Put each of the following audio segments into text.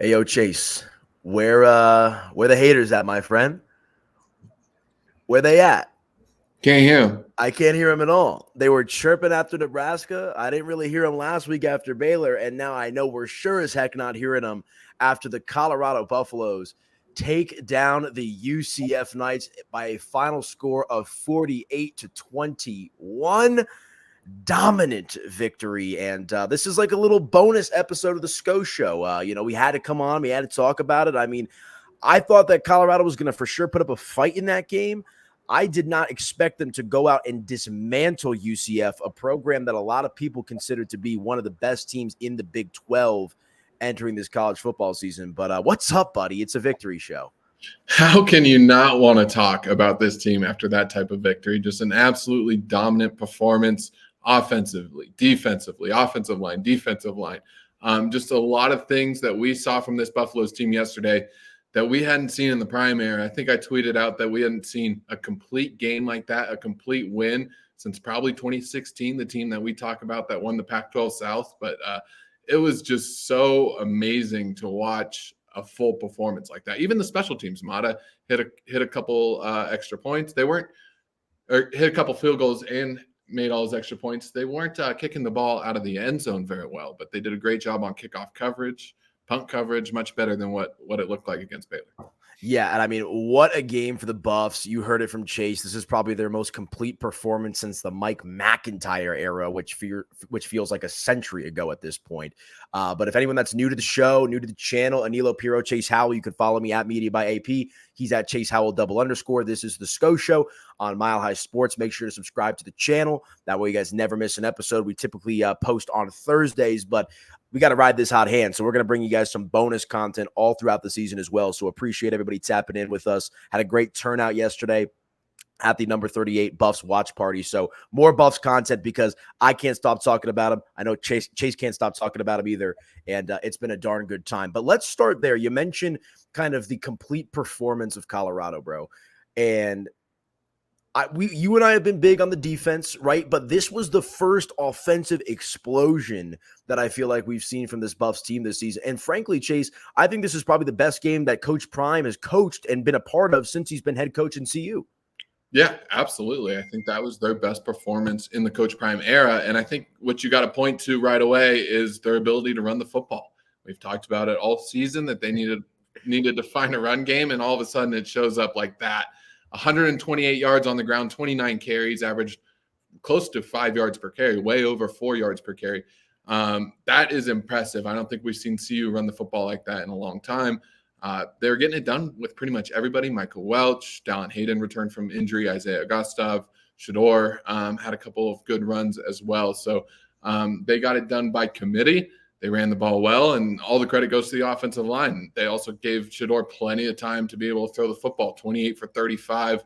Hey, yo, Chase, where the haters at, my friend? Where they at? Can't hear him. I can't hear them at all. They were chirping after Nebraska. I didn't really hear them last week after Baylor, and now I know we're sure as heck not hearing them after the Colorado Buffaloes take down the UCF Knights by a final score of 48-21. Dominant victory. And this is like a little bonus episode of the Sko Show. We had to come on, we had to talk about it. I mean, I thought that Colorado was going to for sure put up a fight in that game. I did not expect them to go out and dismantle UCF, a program that a lot of people consider to be one of the best teams in the Big 12 entering this college football season. But what's up, buddy? It's a victory show. How can you not want to talk about this team after that type of victory? Just an absolutely dominant performance offensively, defensively, offensive line, defensive line. Just a lot of things that we saw from this Buffaloes team yesterday that we hadn't seen in the prime era. I think I tweeted out that we hadn't seen a complete game like that, a complete win since probably 2016, the team that we talk about that won the Pac-12 South. But it was just so amazing to watch a full performance like that. Even the special teams, Mata hit a couple extra points. They weren't or hit a couple field goals and made all those extra points. They weren't kicking the ball out of the end zone very well, but they did a great job on kickoff coverage, punt coverage, much better than what it looked like against Baylor. Yeah, and I mean, what a game for the Buffs. You heard it from Chase. This is probably their most complete performance since the Mike McIntyre era, which feels like a century ago at this point. But if anyone that's new to the show, new to the channel, Aniello, Piro, Chase Howell, you can follow me at Media by AP. He's at Chase Howell _. This is the Sko Show on Mile High Sports. Make sure to subscribe to the channel. That way you guys never miss an episode. We typically post on Thursdays, but we got to ride this hot hand. So we're going to bring you guys some bonus content all throughout the season as well. So appreciate everybody tapping in with us. Had a great turnout yesterday at the number 38 Buffs watch party. So more Buffs content because I can't stop talking about them. I know Chase can't stop talking about them either. And it's been a darn good time. But let's start there. You mentioned kind of the complete performance of Colorado, bro. And you and I have been big on the defense, right? But this was the first offensive explosion that I feel like we've seen from this Buffs team this season. And frankly, Chase, I think this is probably the best game that Coach Prime has coached and been a part of since he's been head coach in CU. Yeah, absolutely. I think that was their best performance in the Coach Prime era. And I think what you got to point to right away is their ability to run the football. We've talked about it all season that they needed to find a run game, and all of a sudden it shows up like that. 128 yards on the ground, 29 carries, averaged close to 5 yards per carry, way over 4 yards per carry. That is impressive. I don't think we've seen CU run the football like that in a long time. They're getting it done with pretty much everybody. Michael Welch, Dallin Hayden returned from injury, Isaiah Gustav, Shedeur had a couple of good runs as well. So they got it done by committee. They ran the ball well, and all the credit goes to the offensive line. They also gave Shedeur plenty of time to be able to throw the football, 28 for 35,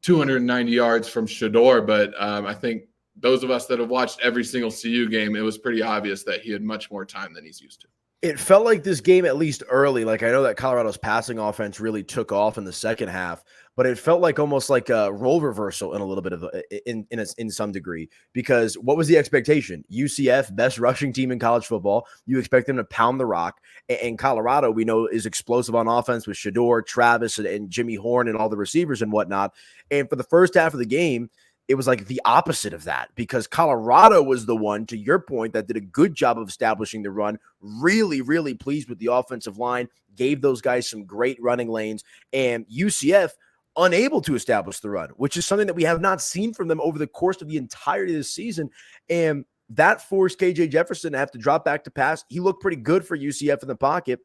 290 yards from Shedeur. But I think those of us that have watched every single CU game, it was pretty obvious that he had much more time than he's used to. It felt like this game, at least early, like I know that Colorado's passing offense really took off in the second half, but it felt like almost like a role reversal in a little bit of in some degree, because what was the expectation? UCF, best rushing team in college football. You expect them to pound the rock, and Colorado, we know, is explosive on offense with Shedeur, Travis, and Jimmy Horn and all the receivers and whatnot. And for the first half of the game, it was like the opposite of that, because Colorado was the one, to your point, that did a good job of establishing the run. Really, really pleased with the offensive line, gave those guys some great running lanes, and UCF unable to establish the run, which is something that we have not seen from them over the course of the entirety of the season. And that forced KJ Jefferson to have to drop back to pass. He looked pretty good for UCF in the pocket.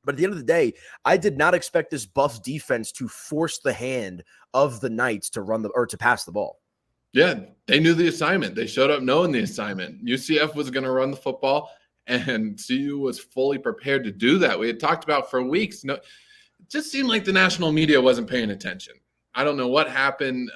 But at the end of the day, I did not expect this Buffs defense to force the hand of the Knights to to pass the ball. Yeah, they knew the assignment. They showed up knowing the assignment. UCF was going to run the football, and CU was fully prepared to do that. We had talked about for weeks. No, it just seemed like the national media wasn't paying attention. I don't know what happened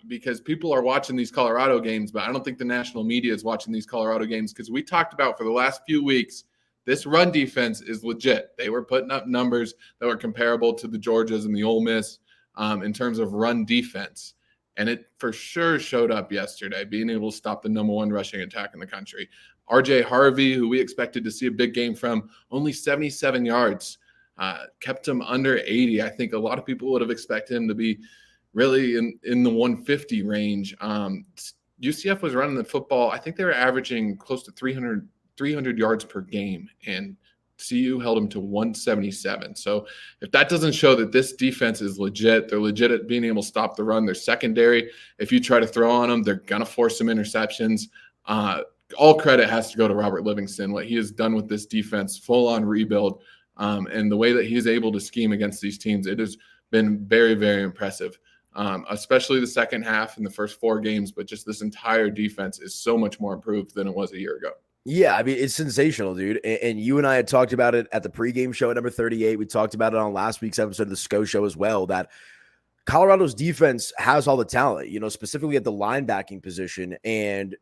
because people are watching these Colorado games, but I don't think the national media is watching these Colorado games, because we talked about for the last few weeks, this run defense is legit. They were putting up numbers that were comparable to the Georgias and the Ole Miss in terms of run defense. And it for sure showed up yesterday, being able to stop the number one rushing attack in the country. RJ Harvey, who we expected to see a big game from, only 77 yards, kept him under 80. I think a lot of people would have expected him to be really in the 150 range. UCF was running the football. I think they were averaging close to 300 yards per game, and CU held them to 177. So if that doesn't show that this defense is legit, they're legit at being able to stop the run. They're secondary. If you try to throw on them, they're going to force some interceptions. All credit has to go to Robert Livingston, what he has done with this defense, full-on rebuild, and the way that he's able to scheme against these teams. It has been very, very impressive, especially the second half and the first 4 games. But just this entire defense is so much more improved than it was a year ago. Yeah, I mean, it's sensational, dude. And you and I had talked about it at the pregame show at number 38. We talked about it on last week's episode of the Sko Show as well, that Colorado's defense has all the talent, specifically at the linebacking position. And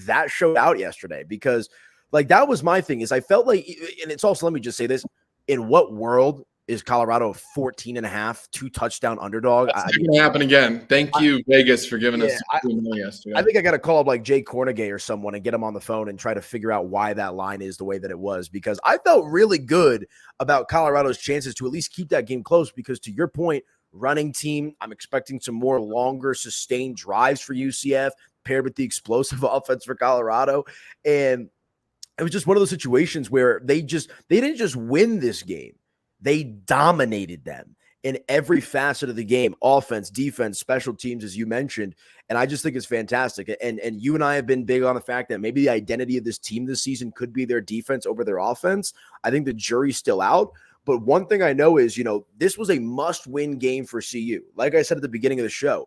that showed out yesterday because, that was my thing is I felt like, and it's also, let me just say this, in what world is Colorado 14.5, 2-touchdown underdog? That's not going to happen again. Thank you, Vegas, for giving us yesterday. I think I got to call up Jay Cornegay or someone and get him on the phone and try to figure out why that line is the way that it was, because I felt really good about Colorado's chances to at least keep that game close because, to your point, running team, I'm expecting some more longer sustained drives for UCF paired with the explosive offense for Colorado. And it was just one of those situations where they didn't just win this game. They dominated them in every facet of the game, offense, defense, special teams, as you mentioned. And I just think it's fantastic. And you and I have been big on the fact that maybe the identity of this team this season could be their defense over their offense. I think the jury's still out. But one thing I know is, this was a must-win game for CU. Like I said at the beginning of the show,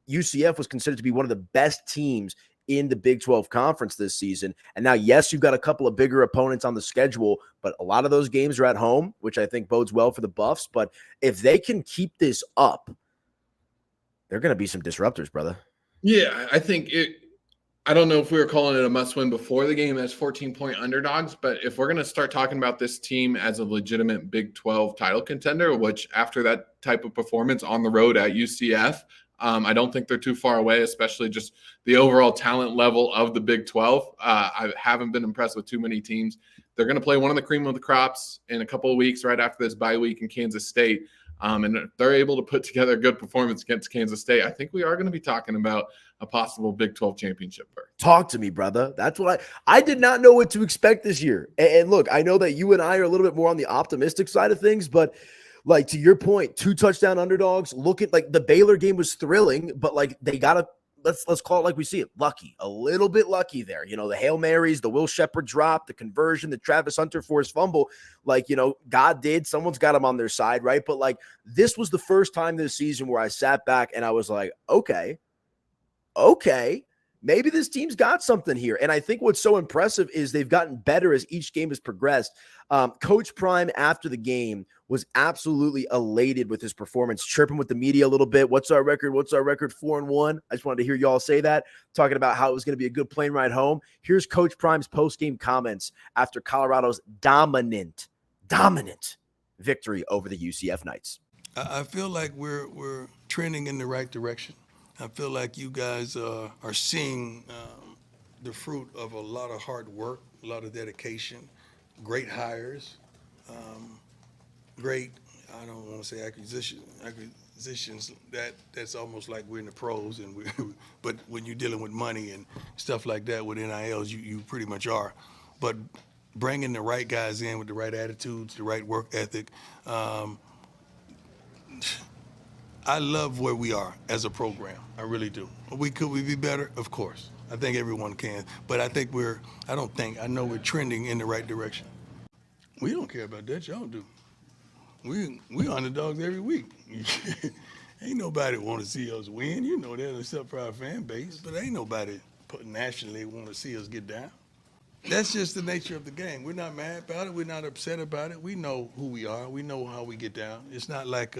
UCF was considered to be one of the best teams in the Big 12 conference this season. And now, yes, you've got a couple of bigger opponents on the schedule, but a lot of those games are at home, which I think bodes well for the Buffs. But if they can keep this up, they're going to be some disruptors, brother. Yeah, I think I don't know if we were calling it a must-win before the game as 14-point underdogs, but if we're going to start talking about this team as a legitimate Big 12 title contender, which after that type of performance on the road at UCF, I don't think they're too far away, especially just the overall talent level of the Big 12. I haven't been impressed with too many teams. They're going to play one of the cream of the crops in a couple of weeks right after this bye week in Kansas State. And if they're able to put together a good performance against Kansas State, I think we are going to be talking about a possible Big 12 championship. Talk to me, brother. That's what I did not know what to expect this year. And look, I know that you and I are a little bit more on the optimistic side of things, but to your point, 2-touchdown underdogs. Look at the Baylor game was thrilling, but they gotta let's call it like we see it, lucky, a little bit lucky there. The Hail Marys, the Will Shepherd drop, the conversion, the Travis Hunter forced fumble. God did. Someone's got him on their side, right? But this was the first time this season where I sat back and I was like, okay, maybe this team's got something here. And I think what's so impressive is they've gotten better as each game has progressed. Coach Prime, after the game, was absolutely elated with his performance, chirping with the media a little bit. What's our record? 4-1. I just wanted to hear y'all say that, talking about how it was going to be a good plane ride home. Here's Coach Prime's post-game comments after Colorado's dominant victory over the UCF Knights. I feel like we're trending in the right direction. I feel like you guys are seeing the fruit of a lot of hard work, a lot of dedication, great hires, great, I don't want to say acquisitions. That's almost like we're in the pros, but when you're dealing with money and stuff like that with NILs, you pretty much are. But bringing the right guys in with the right attitudes, the right work ethic, I love where we are as a program. I really do. Could we be better? Of course. I think everyone can. But I know we're trending in the right direction. We don't care about that. Y'all do. We underdogs every week. Ain't nobody want to see us win. You know that, except for our fan base. But ain't nobody nationally want to see us get down. That's just the nature of the game. We're not mad about it. We're not upset about it. We know who we are. We know how we get down. It's not like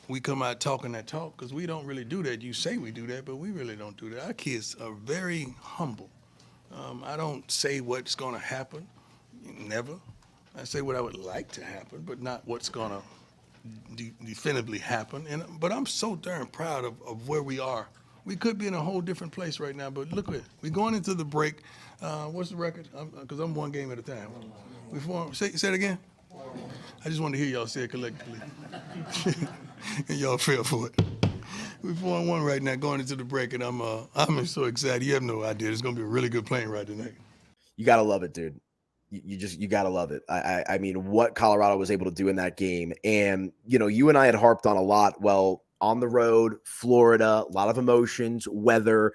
we come out talking that talk, because we don't really do that. You say we do that, but we really don't do that. Our kids are very humble. I don't say what's going to happen. Never. I say what I would like to happen, but not what's going to definitively happen. But I'm so darn proud of where we are We could be in a whole different place right now, but look at it. We're going into the break. What's the record? Because I'm one game at a time. Say it again. I just wanted to hear y'all say it collectively. And y'all fell for it. We're 4-1 right now going into the break, and I'm so excited. You have no idea. It's going to be a really good plane ride tonight. You got to love it, dude. You got to love it. I mean, what Colorado was able to do in that game. And, you and I had harped on a lot. Well, on the road, Florida, a lot of emotions, weather.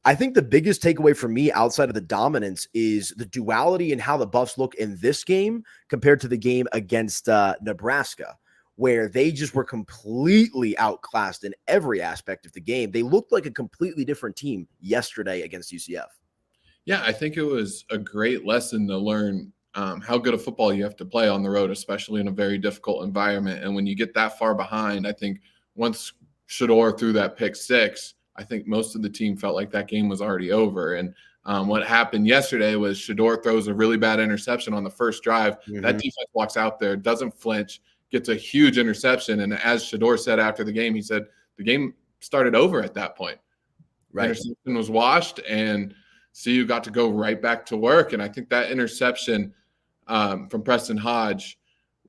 I think the biggest takeaway for me outside of the dominance is the duality in how the Buffs look in this game compared to the game against Nebraska, where they just were completely outclassed in every aspect of the game. They looked like a completely different team yesterday against UCF. Yeah, I think it was a great lesson to learn how good a football you have to play on the road, especially in a very difficult environment. And when you get that far behind, I think once Shedeur threw that pick six, I think most of the team felt like that game was already over. And what happened yesterday was Shedeur throws a really bad interception on the first drive. Mm-hmm. That defense walks out there, doesn't flinch, gets a huge interception. And as Shedeur said after the game, he said the game started over at that point. Right. Interception was washed, and CU got to go right back to work. And I think that interception from Preston Hodge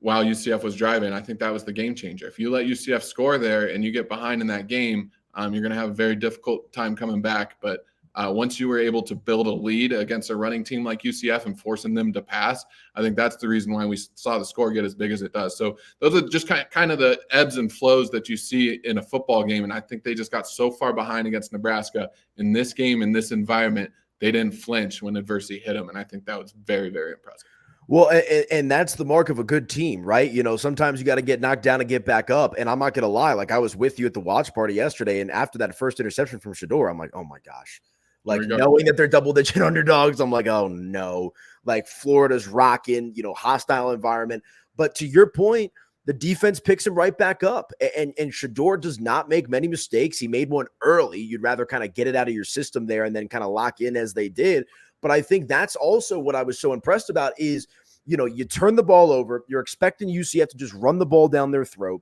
while UCF was driving, I think that was the game changer. If you let UCF score there and you get behind in that game, you're going to have a very difficult time coming back. But once you were able to build a lead against a running team like UCF and forcing them to pass, I think that's the reason why we saw the score get as big as it does. So those are just kind of the ebbs and flows that you see in a football game. And I think they just got so far behind against Nebraska in this game, in this environment, they didn't flinch when adversity hit them. And I think that was very, very impressive. Well, and that's the mark of a good team, right? Sometimes you got to get knocked down and get back up. And I'm not going to lie. Like, I was with you at the watch party yesterday. And after that first interception from Shedeur, I'm like, oh my gosh. Like, knowing that they're double-digit underdogs, I'm like, oh no. Like, Florida's rocking, hostile environment. But to your point, the defense picks him right back up. And Shedeur does not make many mistakes. He made one early. You'd rather kind of get it out of your system there and then kind of lock in as they did. But I think that's also what I was so impressed about is, you turn the ball over. You're expecting UCF to just run the ball down their throat.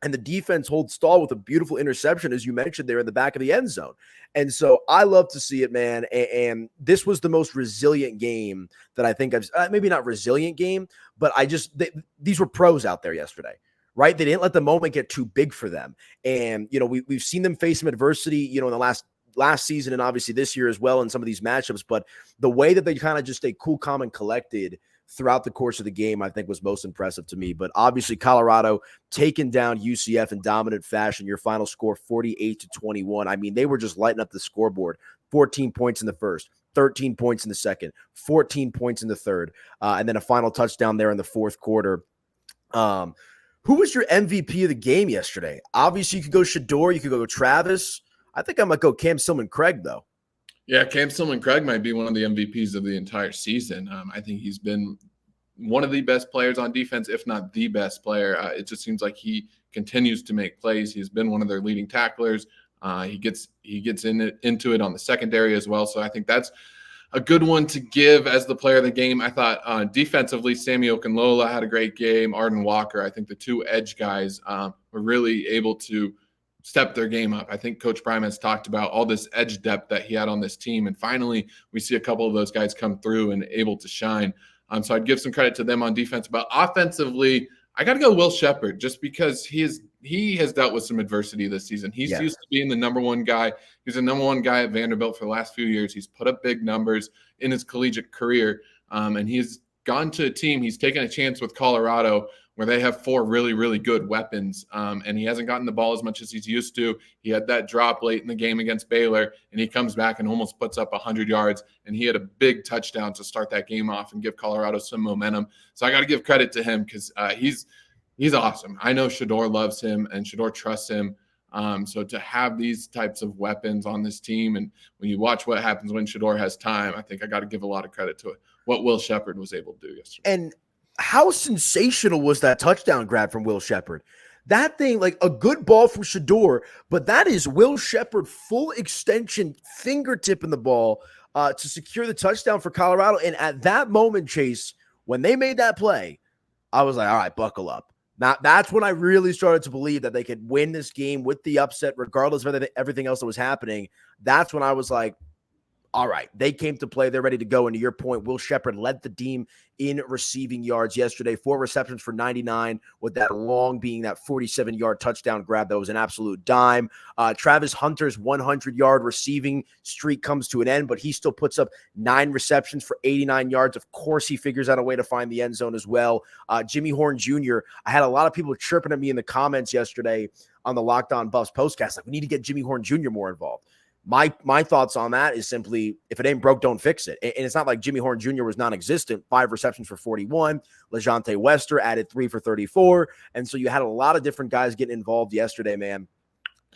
And the defense holds stall with a beautiful interception, as you mentioned there in the back of the end zone. And so I love to see it, man. And this was the most resilient game that I think maybe not resilient game, but these were pros out there yesterday, right? They didn't let the moment get too big for them. And, we've seen them face some adversity, in the last season and obviously this year as well in some of these matchups. But the way that they kind of just stay cool, calm, and collected throughout the course of the game, I think was most impressive to me. But obviously Colorado taking down UCF in dominant fashion. Your final score, 48-21. I mean, they were just lighting up the scoreboard. 14 points in the first, 13 points in the second, 14 points in the third, and then a final touchdown there in the fourth quarter. Who was your MVP of the game yesterday? Obviously, you could go Shedeur, you could go Travis. I think I might go Cam Stillman-Craig, though. Yeah, Cam Stillman-Craig might be one of the MVPs of the entire season. I think he's been one of the best players on defense, if not the best player. It just seems like he continues to make plays. He's been one of their leading tacklers. He gets into it on the secondary as well. So I think that's a good one to give as the player of the game. I thought defensively, Sammy Okunlola had a great game. Arden Walker, I think the two edge guys were really able to step their game up. I think Coach Prime has talked about all this edge depth that he had on this team. And finally, we see a couple of those guys come through and able to shine. So I'd give some credit to them on defense. But offensively, I got to go Will Sheppard just because he has dealt with some adversity this season. He's used to being the number one guy. He's the number one guy at Vanderbilt for the last few years. He's put up big numbers in his collegiate career. And he's gone to a team. He's taken a chance with Colorado where they have four really, really good weapons. And he hasn't gotten the ball as much as he's used to. He had that drop late in the game against Baylor, and he comes back and almost puts up 100 yards. And he had a big touchdown to start that game off and give Colorado some momentum. So I got to give credit to him because he's awesome. I know Shedeur loves him and Shedeur trusts him. So to have these types of weapons on this team, and when you watch what happens when Shedeur has time, I think I got to give a lot of credit to what Will Sheppard was able to do yesterday. And how sensational was that touchdown grab from Will Sheppard? That thing, like a good ball from Shedeur, but that is Will Sheppard full extension fingertip in the ball to secure the touchdown for Colorado. And at that moment, Chase, when they made that play, I was like, all right, buckle up. Now, that's when I really started to believe that they could win this game with the upset, regardless of everything else that was happening. That's when I was like, all right, they came to play. They're ready to go. And to your point, Will Sheppard led the team in receiving yards yesterday. 4 receptions for 99, with that long being that 47-yard touchdown grab. That was an absolute dime. Travis Hunter's 100-yard receiving streak comes to an end, but he still puts up 9 receptions for 89 yards. Of course, he figures out a way to find the end zone as well. Jimmy Horn Jr., I had a lot of people chirping at me in the comments yesterday on the Locked On Buffs postcast. Like, we need to get Jimmy Horn Jr. more involved. My thoughts on that is simply, if it ain't broke, don't fix it. And it's not like Jimmy Horn Jr. was non-existent. 5 receptions for 41. LeJonte Wester added 3 for 34. And so you had a lot of different guys getting involved yesterday, man.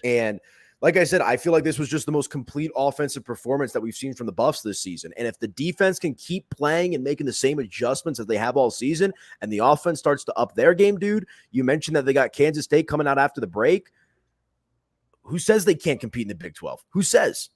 And like I said, I feel like this was just the most complete offensive performance that we've seen from the Buffs this season. And if the defense can keep playing and making the same adjustments that they have all season, and the offense starts to up their game, dude, you mentioned that they got Kansas State coming out after the break. Who says they can't compete in the Big 12? Who says?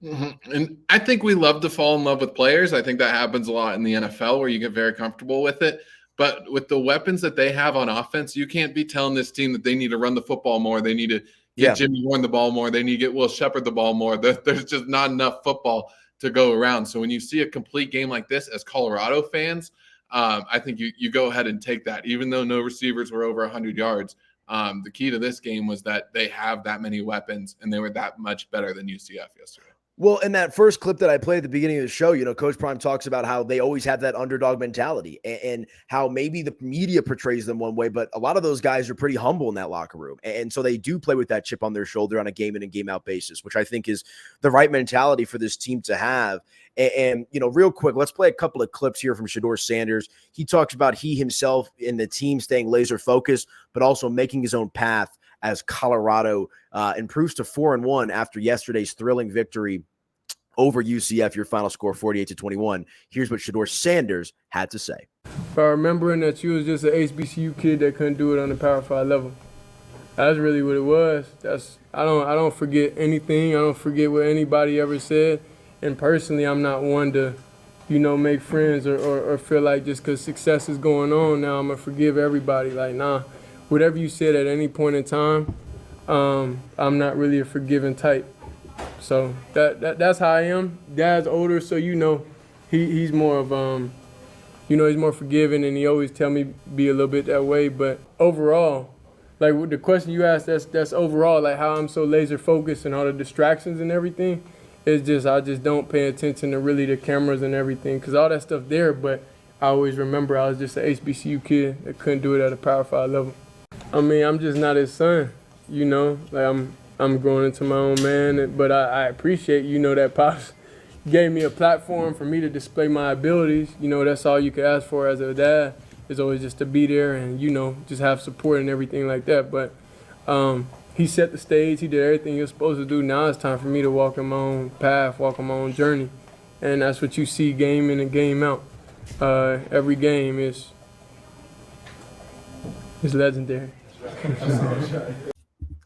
Mm-hmm. And I think we love to fall in love with players. I think that happens a lot in the NFL where you get very comfortable with it. But with the weapons that they have on offense, you can't be telling this team that they need to run the football more. They need to get Jimmy Horn the ball more. They need to get Will Sheppard the ball more. There's just not enough football to go around. So when you see a complete game like this as Colorado fans, I think you go ahead and take that, even though no receivers were over 100 yards. The key to this game was that they have that many weapons, and they were that much better than UCF yesterday. Well, in that first clip that I played at the beginning of the show, Coach Prime talks about how they always have that underdog mentality and how maybe the media portrays them one way, but a lot of those guys are pretty humble in that locker room. And so they do play with that chip on their shoulder on a game in and game out basis, which I think is the right mentality for this team to have. And real quick, let's play a couple of clips here from Shedeur Sanders. He talks about he himself and the team staying laser focused, but also making his own path as Colorado improves to 4-1 after yesterday's thrilling victory over UCF, your final score 48-21. Here's what Shedeur Sanders had to say. By remembering that you was just an HBCU kid that couldn't do it on the Power 5 level. That's really what it was. I don't forget anything. I don't forget what anybody ever said. And personally, I'm not one to, make friends or feel like just because success is going on now, I'm going to forgive everybody. Like, nah, whatever you said at any point in time, I'm not really a forgiving type. So that's how I am. Dad's older, so he's more of he's more forgiving, and he always tell me be a little bit that way. But overall, like with the question you asked, that's overall like how I'm so laser focused and all the distractions and everything. It's just I just don't pay attention to really the cameras and everything because all that stuff there. But I always remember I was just an HBCU kid that couldn't do it at a Power 5 level. I mean, I'm just not his son, like I'm growing into my own man, but I appreciate, that Pops gave me a platform for me to display my abilities. That's all you could ask for as a dad is always just to be there and, just have support and everything like that. But he set the stage. He did everything he was supposed to do. Now it's time for me to walk in my own path, walk on my own journey. And that's what you see game in and game out. Every game is legendary.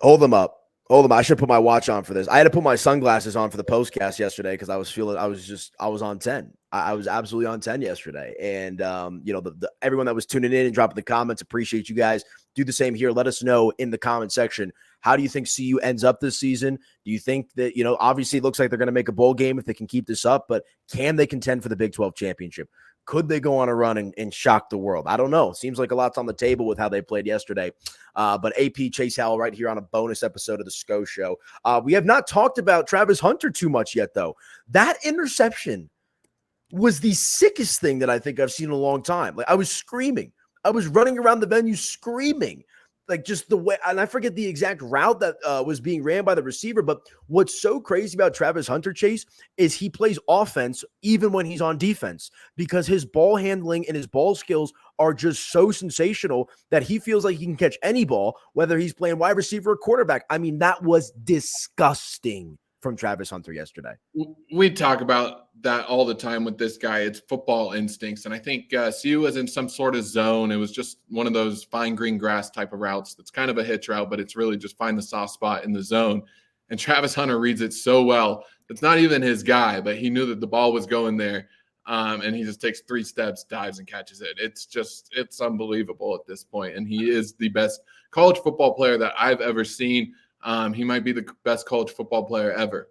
Hold them up. I should put my watch on for this. I had to put my sunglasses on for the postcast yesterday because I was on 10. I was absolutely on 10 yesterday. And, everyone that was tuning in and dropping the comments, appreciate you guys. Do the same here. Let us know in the comment section. How do you think CU ends up this season? Do you think that, obviously it looks like they're going to make a bowl game if they can keep this up, but can they contend for the Big 12 championship? Could they go on a run and shock the world? I don't know. Seems like a lot's on the table with how they played yesterday. But AP Chase Howell right here on a bonus episode of the Sko Show. We have not talked about Travis Hunter too much yet, though. That interception was the sickest thing that I think I've seen in a long time. Like, I was screaming. I was running around the venue screaming. Like, just the way, and I forget the exact route that was being ran by the receiver, but what's so crazy about Travis Hunter, Chase, is he plays offense even when he's on defense because his ball handling and his ball skills are just so sensational that he feels like he can catch any ball, whether he's playing wide receiver or quarterback. I mean, that was disgusting from Travis Hunter yesterday. We talk about that all the time with this guy. It's football instincts. And I think CU was in some sort of zone. It was just one of those fine green grass type of routes. That's kind of a hitch route, but it's really just find the soft spot in the zone. And Travis Hunter reads it so well. It's not even his guy, but he knew that the ball was going there. And he just takes 3 steps, dives, and catches it. It's unbelievable at this point. And he is the best college football player that I've ever seen. He might be the best college football player ever.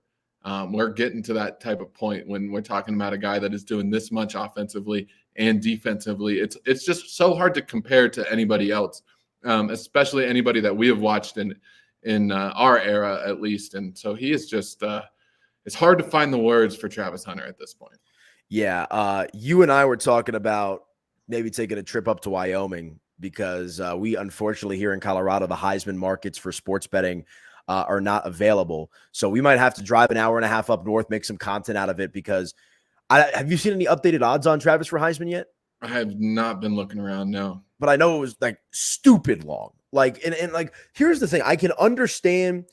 We're getting to that type of point when we're talking about a guy that is doing this much offensively and defensively. It's just so hard to compare to anybody else, especially anybody that we have watched in our era, at least. And so he is just it's hard to find the words for Travis Hunter at this point. Yeah, you and I were talking about maybe taking a trip up to Wyoming because we unfortunately here in Colorado, the Heisman markets for sports betting are not available. So we might have to drive an hour and a half up north, make some content out of it because have you seen any updated odds on Travis for Heisman yet? I have not been looking around, no. But I know it was like stupid long. Like, and like, here's the thing. I can understand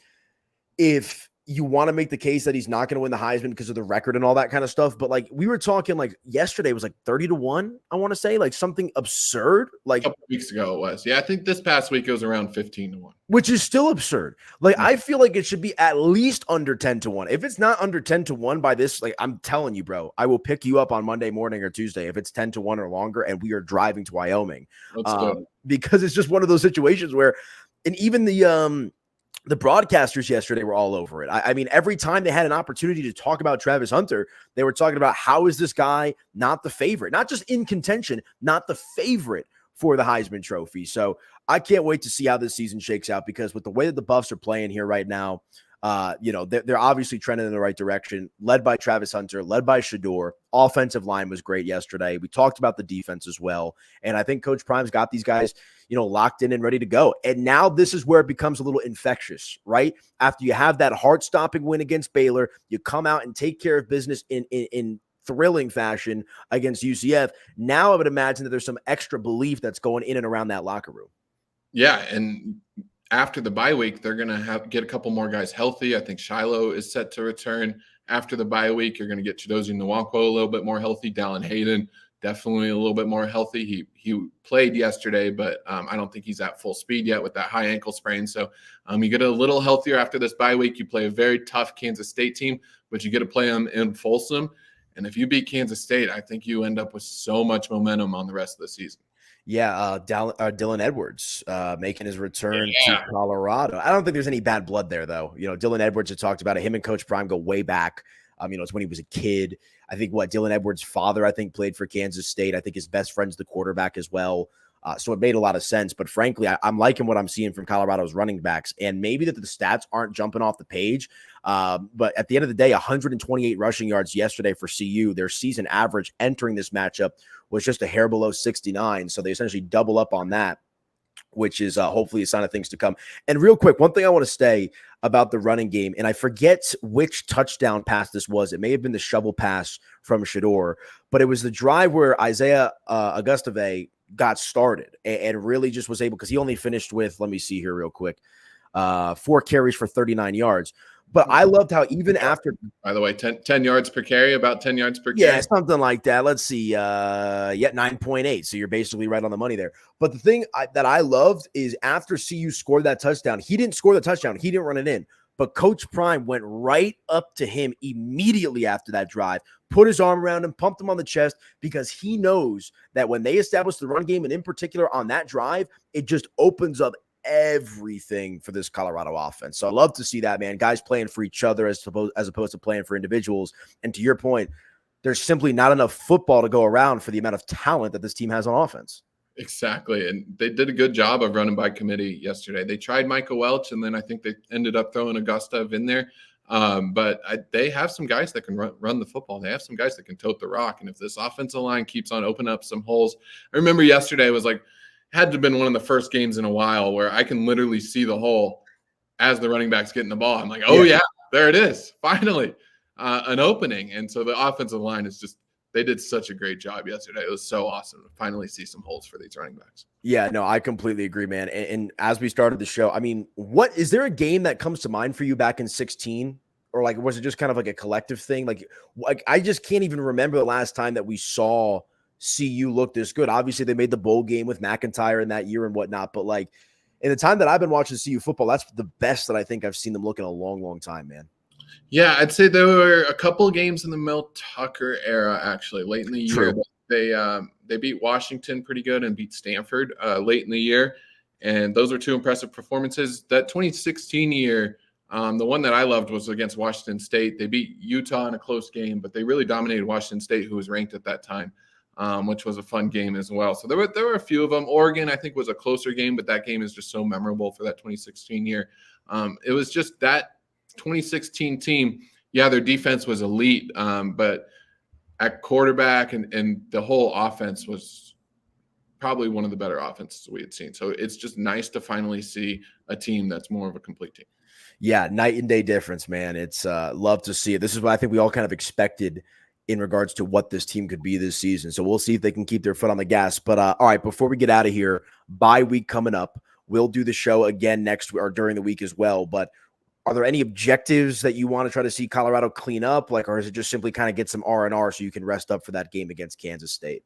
if you want to make the case that he's not going to win the Heisman because of the record and all that kind of stuff. But like we were talking like yesterday was like 30-1. I want to say like something absurd. Like a couple weeks ago it was. Yeah. I think this past week it was around 15-1, which is still absurd. Like I feel like it should be at least under 10-1. If it's not under 10-1 by this, like I'm telling you, bro, I will pick you up on Monday morning or Tuesday if it's 10-1 or longer. And we are driving to Wyoming because it's just one of those situations where, and even the broadcasters yesterday were all over it. I mean, every time they had an opportunity to talk about Travis Hunter, they were talking about how is this guy not the favorite, not just in contention, not the favorite for the Heisman Trophy. So I can't wait to see how this season shakes out because with the way that the Buffs are playing here right now, they're obviously trending in the right direction, led by Travis Hunter, led by Shedeur. Offensive line was great yesterday. We talked about the defense as well. And I think Coach Prime's got these guys, locked in and ready to go. And now this is where it becomes a little infectious, right? After you have that heart-stopping win against Baylor, you come out and take care of business in thrilling fashion against UCF. Now I would imagine that there's some extra belief that's going in and around that locker room. Yeah, and after the bye week, they're going to get a couple more guys healthy. I think Shiloh is set to return after the bye week. You're going to get Chidozie Nwankwo a little bit more healthy. Dallin Hayden definitely a little bit more healthy. He played yesterday, but I don't think he's at full speed yet with that high ankle sprain. So you get a little healthier after this bye week. You play a very tough Kansas State team, but you get to play them in Folsom. And if you beat Kansas State, I think you end up with so much momentum on the rest of the season. Yeah, Dylan Edwards making his return to Colorado. I don't think there's any bad blood there, though. Dylan Edwards had talked about it. Him and Coach Prime go way back. It's when he was a kid. I think Dylan Edwards' father, played for Kansas State. I think his best friend's the quarterback as well. So it made a lot of sense. But frankly, I'm liking what I'm seeing from Colorado's running backs. And maybe that the stats aren't jumping off the page. But at the end of the day, 128 rushing yards yesterday for CU. Their season average entering this matchup was just a hair below 69. So they essentially double up on that, which is hopefully a sign of things to come. And real quick, one thing I want to say about the running game, and I forget which touchdown pass this was. It may have been the shovel pass from Shedeur, but it was the drive where Isaiah Augustave got started and really just was able, because he only finished with, let me see here real quick, 4 carries for 39 yards. But I loved how even after, by the way, 10 yards per carry, about 10 yards per carry. Yeah, something like that. Let's see. 9.8. So you're basically right on the money there. But the thing that I loved is after CU scored that touchdown, he didn't score the touchdown. He didn't run it in. But Coach Prime went right up to him immediately after that drive, put his arm around him, pumped him on the chest, because he knows that when they establish the run game, and in particular on that drive, it just opens up everything for this Colorado offense. So I love to see that, man. Guys playing for each other as opposed to playing for individuals. And to your point, there's simply not enough football to go around for the amount of talent that this team has on offense. Exactly. And they did a good job of running by committee yesterday. They tried Micah Welch, and then I think they ended up throwing Augustave in there. But they have some guys that can run the football. They have some guys that can tote the rock. And if this offensive line keeps on opening up some holes, I remember yesterday was like, had to have been one of the first games in a while where I can literally see the hole as the running back's getting the ball. I'm like, oh, yeah, there it is. Finally, an opening. And so the offensive line is just, they did such a great job yesterday. It was so awesome to finally see some holes for these running backs. Yeah, no, I completely agree, man. And as we started the show, I mean, is there a game that comes to mind for you back in 2016? Or like, was it just kind of like a collective thing? Like I just can't even remember the last time that we saw CU look this good. Obviously, they made the bowl game with McIntyre in that year and whatnot. But like in the time that I've been watching CU football, that's the best that I think I've seen them look in a long, long time, man. Yeah, I'd say there were a couple of games in the Mel Tucker era, actually, late in the year. True. They beat Washington pretty good and beat Stanford late in the year, and those were two impressive performances. That 2016 year, the one that I loved was against Washington State. They beat Utah in a close game, but they really dominated Washington State, who was ranked at that time, which was a fun game as well. So there were a few of them. Oregon, I think, was a closer game, but that game is just so memorable for that 2016 year. It was just that 2016 team, yeah, their defense was elite, but at quarterback and the whole offense was probably one of the better offenses we had seen. So it's just nice to finally see a team that's more of a complete team. Yeah, night and day difference, man. It's love to see it. This is what I think we all kind of expected in regards to what this team could be this season. So we'll see if they can keep their foot on the gas. But all right, before we get out of here, bye week coming up. We'll do the show again next or during the week as well. But are there any objectives that you want to try to see Colorado clean up? Like, or is it just simply kind of get some R&R so you can rest up for that game against Kansas State?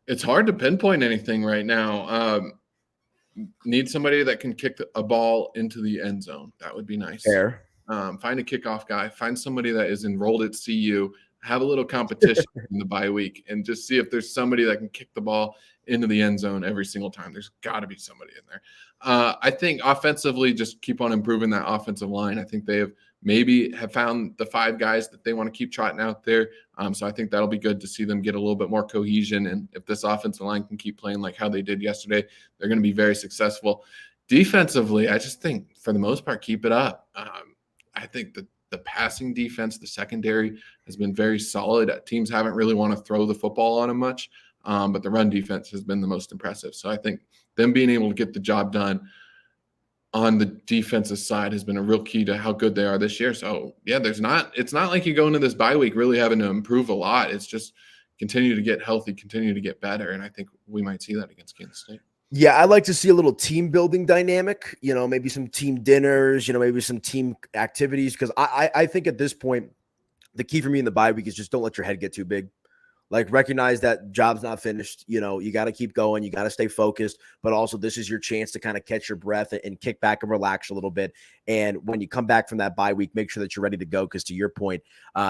It's hard to pinpoint anything right now. Need somebody that can kick a ball into the end zone. That would be nice. Fair. Find a kickoff guy. Find somebody that is enrolled at CU. Have a little competition in the bye week and just see if there's somebody that can kick the ball into the end zone every single time. There's got to be somebody in there. I think offensively, just keep on improving that offensive line. I think they have found the 5 guys that they want to keep trotting out there. So I think that'll be good to see them get a little bit more cohesion. And if this offensive line can keep playing like how they did yesterday, they're going to be very successful. Defensively, I just think for the most part, keep it up. I think that the passing defense, the secondary has been very solid. Teams haven't really want to throw the football on them much, but the run defense has been the most impressive. So I think them being able to get the job done on the defensive side has been a real key to how good they are this year. So yeah, it's not like you go into this bye week really having to improve a lot. It's just continue to get healthy, continue to get better. And I think we might see that against Kansas State. Yeah, I like to see a little team building dynamic, maybe some team dinners, maybe some team activities. Because I think at this point, the key for me in the bye week is just don't let your head get too big. Like, recognize that job's not finished. You got to keep going. You got to stay focused. But also, this is your chance to kind of catch your breath and kick back and relax a little bit. And when you come back from that bye week, make sure that you're ready to go. Because to your point,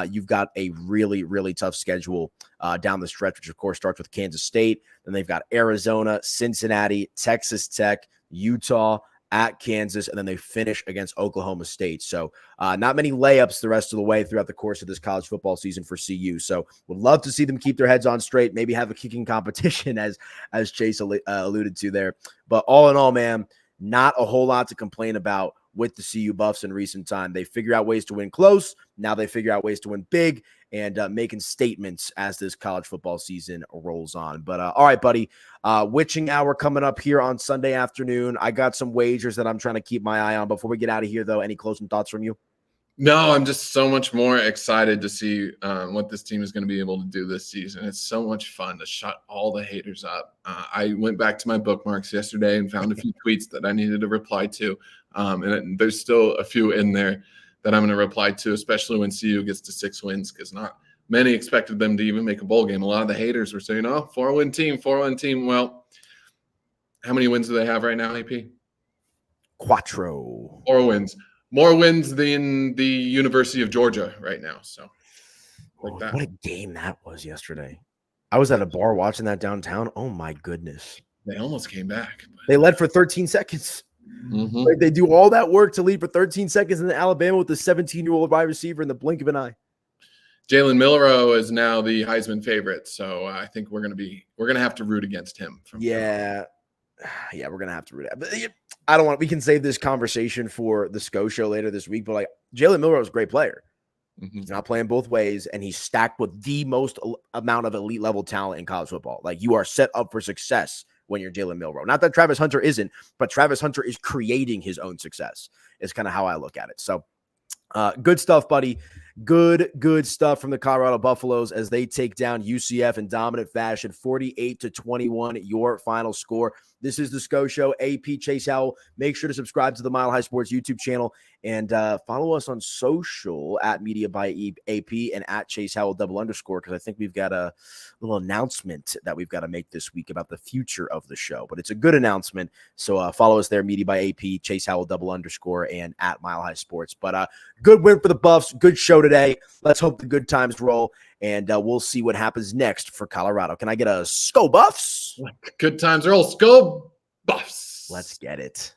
you've got a really, really tough schedule down the stretch, which, of course, starts with Kansas State. Then they've got Arizona, Cincinnati, Texas Tech, Utah, at Kansas, and then they finish against Oklahoma State. So not many layups the rest of the way throughout the course of this college football season for CU. So would love to see them keep their heads on straight, maybe have a kicking competition as Chase alluded to there. But all in all, man, not a whole lot to complain about with the CU Buffs in recent time. They figure out ways to win close. Now they figure out ways to win big and making statements as this college football season rolls on. But all right, buddy, witching hour coming up here on Sunday afternoon. I got some wagers that I'm trying to keep my eye on. Before we get out of here, though, any closing thoughts from you? No, I'm just so much more excited to see what this team is going to be able to do this season. It's so much fun to shut all the haters up. I went back to my bookmarks yesterday and found a few tweets that I needed to reply to. And there's still a few in there that I'm going to reply to, especially when CU gets to 6 wins, because not many expected them to even make a bowl game. A lot of the haters were saying, 4-win team. Well, how many wins do they have right now, AP? Quattro. 4 wins. More wins than the University of Georgia right now. So, like that. What a game that was yesterday. I was at a bar watching that downtown. Oh, my goodness. They almost came back. They led for 13 seconds. Mm-hmm. Like, they do all that work to lead for 13 seconds in Alabama with the 17-year-old wide receiver in the blink of an eye. Jalen Milroe is now the Heisman favorite. So I think we're going to have to root against him. Yeah, we're going to have to root. But I don't want. We can save this conversation for the Sko Show later this week. But like, Jalen Milroe is a great player. Mm-hmm. He's not playing both ways, and he's stacked with the most amount of elite level talent in college football. Like, you are set up for success when you're Jalen Milroe. Not that Travis Hunter isn't, but Travis Hunter is creating his own success. Is kind of how I look at it. So, good stuff, buddy. Good stuff from the Colorado Buffaloes as they take down UCF in dominant fashion, 48-21, your final score. This is the Sko Show. AP Chase Howell. Make sure to subscribe to the Mile High Sports YouTube channel And follow us on social at Media by AP and at Chase Howell _, because I think we've got a little announcement that we've got to make this week about the future of the show. But it's a good announcement. So follow us there, Media by AP, Chase Howell _, and at Mile High Sports. But good win for the Buffs. Good show today. Let's hope the good times roll. And we'll see what happens next for Colorado. Can I get a Sko Buffs? Good times roll. Sko Buffs. Let's get it.